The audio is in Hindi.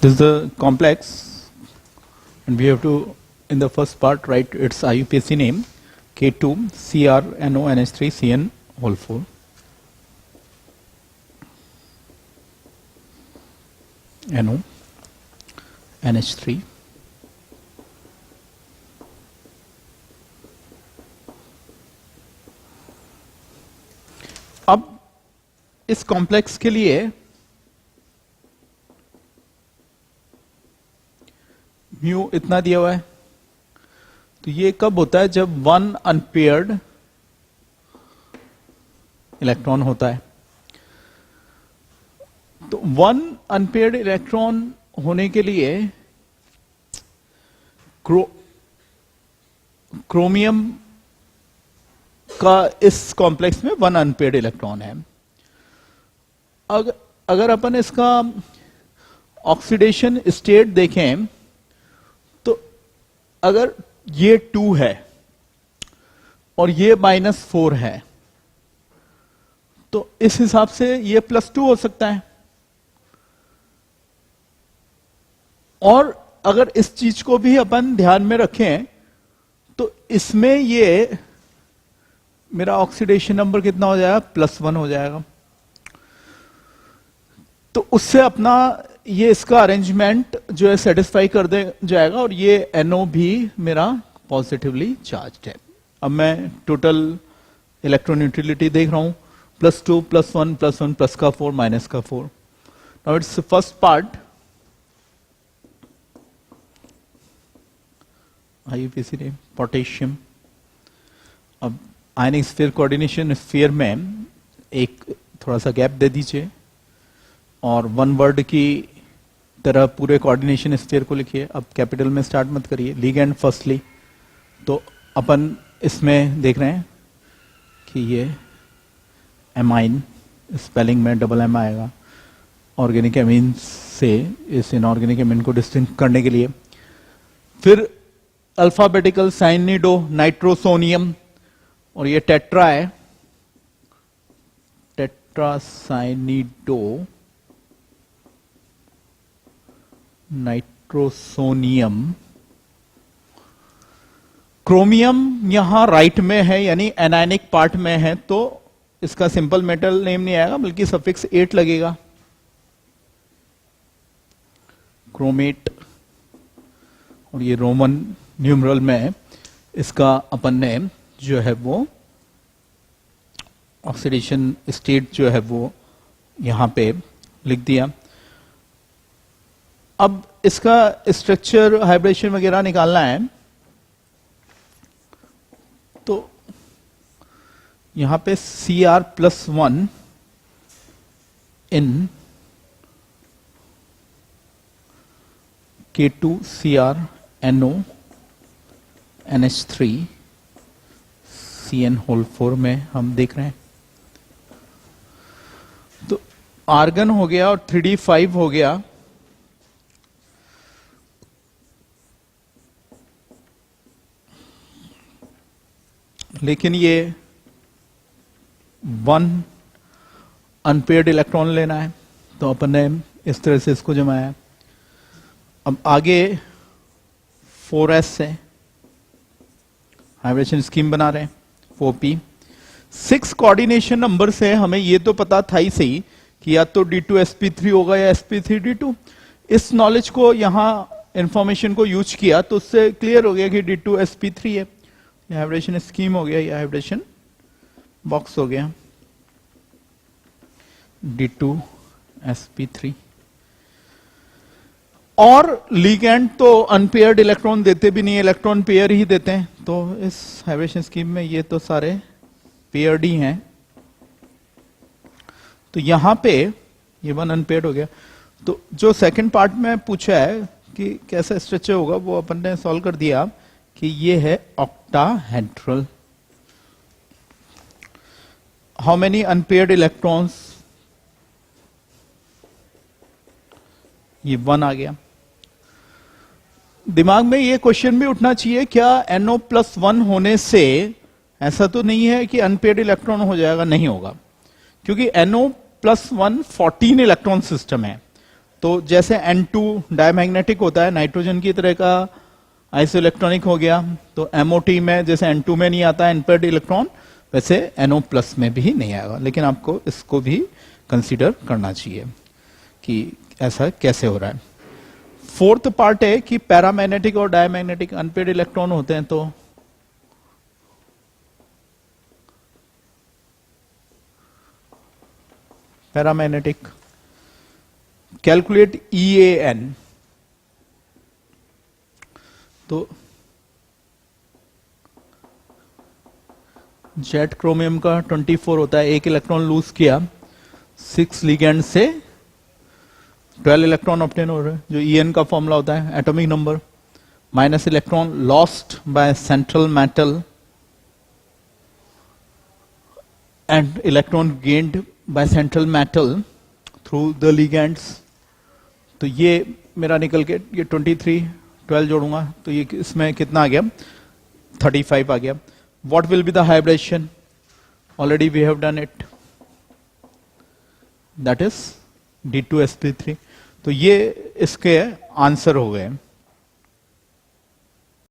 This is the complex, and we have to, in the first part, write its IUPAC name, K2 CrNONH3 Cn whole 4. NO NH3 अब इस कॉम्प्लेक्स के लिए म्यू इतना दिया हुआ है, तो ये कब होता है? जब वन अनपेयर्ड इलेक्ट्रॉन होता है। तो वन अनपेयर्ड इलेक्ट्रॉन होने के लिए क्रोमियम का इस कॉम्प्लेक्स में वन अनपेयर्ड इलेक्ट्रॉन है। अगर अपन इसका ऑक्सीडेशन स्टेट देखें तो अगर ये 2 है और ये -4 है, तो इस हिसाब से ये +2 हो सकता है। और अगर इस चीज को भी अपन ध्यान में रखें तो इसमें ये मेरा ऑक्सीडेशन नंबर कितना हो जाएगा? +1 हो जाएगा। तो उससे अपना ये इसका अरेंजमेंट जो है सेटिस्फाई कर दे जाएगा, और ये NO भी मेरा पॉजिटिवली चार्ज्ड है। अब मैं टोटल इलेक्ट्रोन्यूट्रलिटी देख रहा हूं, +2 +1 +1 +4 -4। Now it's first part IUPAC ने पोटेशियम। अब आयनिक स्फीयर कोऑर्डिनेशन स्फीयर में एक थोड़ा सा गैप दे दीजिए और वन वर्ड की तरह पूरे कोऑर्डिनेशन स्फीयर को लिखिए। अब कैपिटल में स्टार्ट मत करिए। लिगेंड फर्स्टली, तो अपन इसमें देख रहे हैं कि ये एमाइन, स्पेलिंग में डबल M आएगा ऑर्गेनिक एमीन से इस इनऑर्गेनिक एमीन को डिस्टिंक्ट करने के लिए। फिर अल्फाबेटिकल साइनिडो नाइट्रोसोनियम, और ये टेट्रा है, टेट्रासाइनिडो नाइट्रोसोनियम। क्रोमियम यहां राइट में है, यानी एनायनिक पार्ट में है, तो इसका सिंपल मेटल नेम नहीं आएगा बल्कि सफिक्स 8 लगेगा, क्रोमेट। और ये रोमन न्यूमरल में इसका अपन ने जो है वो ऑक्सीडेशन स्टेट जो है वो यहां पे लिख दिया। अब इसका स्ट्रक्चर हाइब्रिडेशन वगैरह निकालना है, तो यहां पे Cr+1 इन K2CrNO NH3 Cn होल 4 में हम देख रहे हैं। तो आर्गन हो गया और 3d5 हो गया। लेकिन ये 1 अनपेयर्ड इलेक्ट्रॉन लेना है, तो अपन ने इस तरह से इसको जमाया। अब आगे 4s से हाइब्रिडेशन स्कीम बना रहे हैं, 4p। 6 कोऑर्डिनेशन नंबर से हमें ये तो पता था ही सही कि या तो D2sp3 होगा या sp3d2। इस नॉलेज को यहां इंफॉर्मेशन को यूज किया तो उससे क्लियर हो गया कि D2sp3 है। ये हाइब्रिडेशन स्कीम हो गया, ये हाइब्रिडेशन बॉक्स हो गया, D2sp3। और लिगेंड तो अनपेयर्ड इलेक्ट्रॉन देते भी नहीं, इलेक्ट्रॉन पेयर ही देते हैं। तो इस हाइब्रिडेशन स्कीम में ये तो सारे पेयर्ड ही हैं। तो यहां पे ये 1 अनपेयर्ड हो गया। तो जो सेकंड पार्ट में पूछा है कि कैसा स्ट्रक्चर होगा, वो अपन ने सॉल्व कर दिया कि ये है octahedral. How many unpaired electrons? ये 1 आ गया। दिमाग में ये क्वेश्चन भी उठना चाहिए, क्या NO+1 होने से ऐसा तो नहीं है कि अनपेयर्ड इलेक्ट्रॉन हो जाएगा? नहीं होगा, क्योंकि NO+1 14 इलेक्ट्रॉन सिस्टम है। तो जैसे N2 डायमैग्नेटिक होता है, नाइट्रोजन की तरह का आइसो इलेक्ट्रॉनिक हो गया, तो MOT में जैसे N2 में नहीं आता अनपेयर्ड इलेक्ट्रॉन, वैसे NO प्लस में भी नहीं आएगा। लेकिन आपको इसको भी कंसीडर करना चाहिए कि ऐसा कैसे हो रहा है। फोर्थ पार्ट है कि पैरामैग्नेटिक और डायमैग्नेटिक अनपेयर्ड इलेक्ट्रॉन होते हैं, तो पैरामैग्नेटिक कैलकुलेट EAN। तो जेट क्रोमियम का 24 होता है, एक इलेक्ट्रॉन लूज किया, 6 लिगेंड से 12 इलेक्ट्रॉन ऑब्टेन हो रहे हैं, जो EN का फॉर्मूला होता है, atomic number minus electron lost by central metal and electron gained by central metal through the ligands. तो ये मेरा निकल के ये 23, 12 जोड़ूंगा तो ये इसमें कितना आ गया, 35 आ गया। What will be the hybridization? Already we have done it. That is D2sp3। तो ये इसके आंसर हो गए।